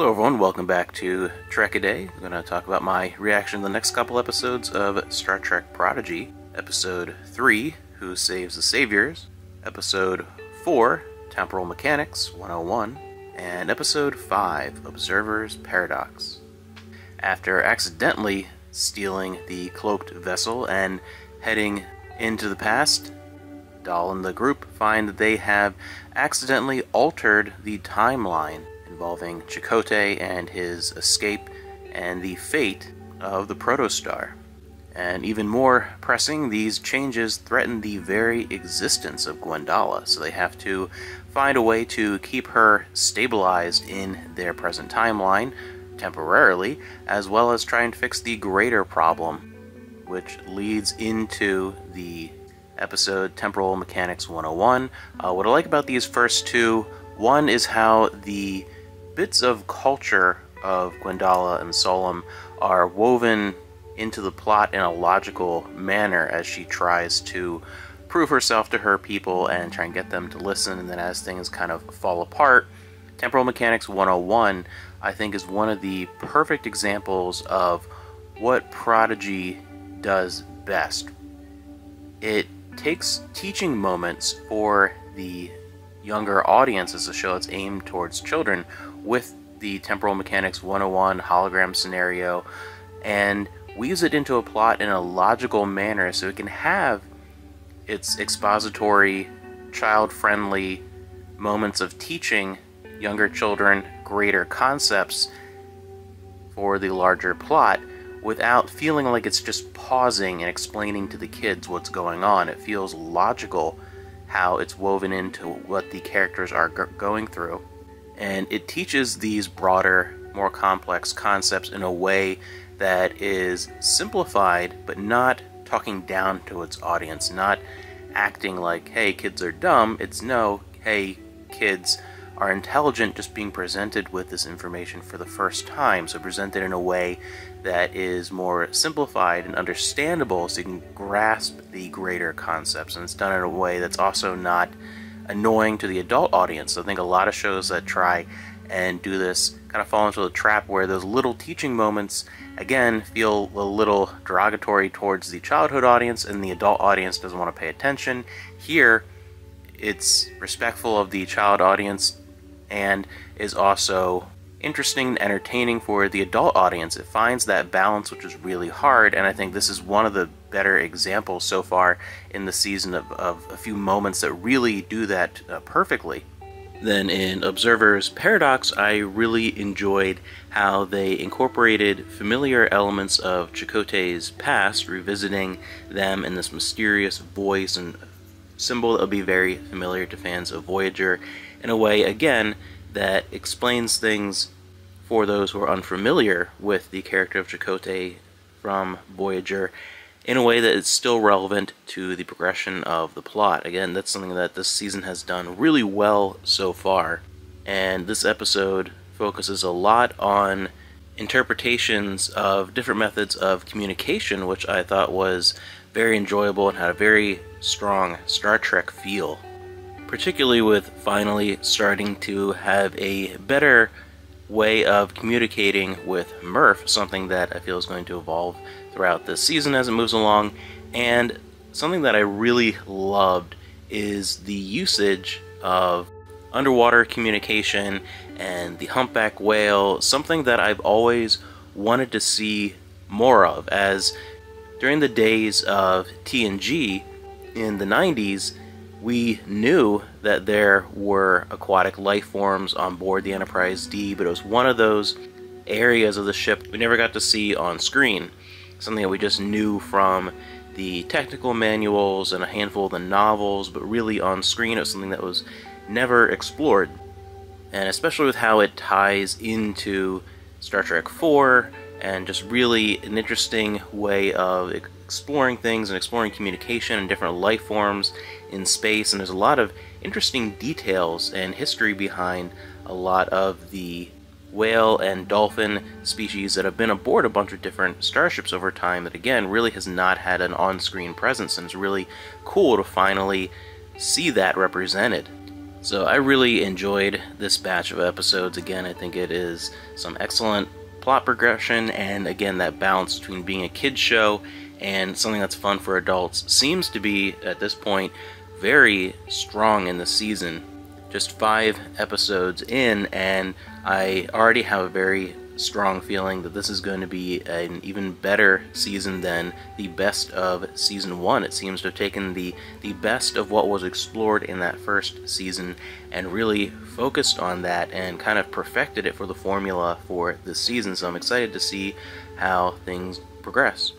Hello everyone, welcome back to Trek A Day. I'm going to talk about my reaction to the next couple episodes of Star Trek Prodigy. Episode 3, Who Saves the Saviors? Episode 4, Temporal Mechanics 101. And Episode 5, Observer's Paradox. After accidentally stealing the cloaked vessel and heading into the past, Dahl and the group find that they have accidentally altered the timeline involving Chakotay and his escape and the fate of the protostar. And even more pressing, these changes threaten the very existence of Gwendala, so they have to find a way to keep her stabilized in their present timeline, temporarily, as well as try and fix the greater problem, which leads into the episode Temporal Mechanics 101. What I like about these first two, one is how the bits of culture of Gwendala and Solum are woven into the plot in a logical manner as she tries to prove herself to her people and try and get them to listen, and then as things kind of fall apart, Temporal Mechanics 101 I think is one of the perfect examples of what Prodigy does best. It takes teaching moments for the younger audience as a show that's aimed towards children with the Temporal Mechanics 101 hologram scenario and weaves it into a plot in a logical manner so it can have its expository, child-friendly moments of teaching younger children greater concepts for the larger plot without feeling like it's just pausing and explaining to the kids what's going on. It feels logical how it's woven into what the characters are going through. And it teaches these broader, more complex concepts in a way that is simplified, but not talking down to its audience, not acting like, hey, kids are dumb. It's no, hey, kids are intelligent, just being presented with this information for the first time. So presented in a way that is more simplified and understandable so you can grasp the greater concepts. And it's done in a way that's also not annoying to the adult audience. So I think a lot of shows that try and do this kind of fall into the trap where those little teaching moments, again, feel a little derogatory towards the childhood audience and the adult audience doesn't want to pay attention. Here, it's respectful of the child audience and is also interesting and entertaining for the adult audience. It finds that balance, which is really hard, and I think this is one of the better examples so far in the season of a few moments that really do that perfectly. Then in Observer's Paradox, I really enjoyed how they incorporated familiar elements of Chakotay's past, revisiting them in this mysterious voice and symbol that will be very familiar to fans of Voyager, in a way, again, that explains things for those who are unfamiliar with the character of Chakotay from Voyager in a way that is still relevant to the progression of the plot. Again, that's something that this season has done really well so far, and this episode focuses a lot on interpretations of different methods of communication, which I thought was very enjoyable and had a very strong Star Trek feel. Particularly with finally starting to have a better way of communicating with Murph, something that I feel is going to evolve throughout this season as it moves along, and something that I really loved is the usage of underwater communication and the humpback whale, something that I've always wanted to see more of, as during the days of TNG in the 90s, we knew that there were aquatic life forms on board the Enterprise D, but it was one of those areas of the ship we never got to see on screen. Something that we just knew from the technical manuals and a handful of the novels, but really on screen it was something that was never explored. And especially with how it ties into Star Trek IV, and just really an interesting way of exploring things and exploring communication and different life forms in space. And there's a lot of interesting details and history behind a lot of the whale and dolphin species that have been aboard a bunch of different starships over time that, again, really has not had an on-screen presence, and it's really cool to finally see that represented. So I really enjoyed this batch of episodes. Again, I think it is some excellent plot progression, and again, that balance between being a kid's show and something that's fun for adults seems to be, at this point, very strong in the season. Just 5 episodes in, and I already have a very strong feeling that this is going to be an even better season than the best of season 1. It seems to have taken the best of what was explored in that first season and really focused on that and kind of perfected it for the formula for this season. So I'm excited to see how things progress.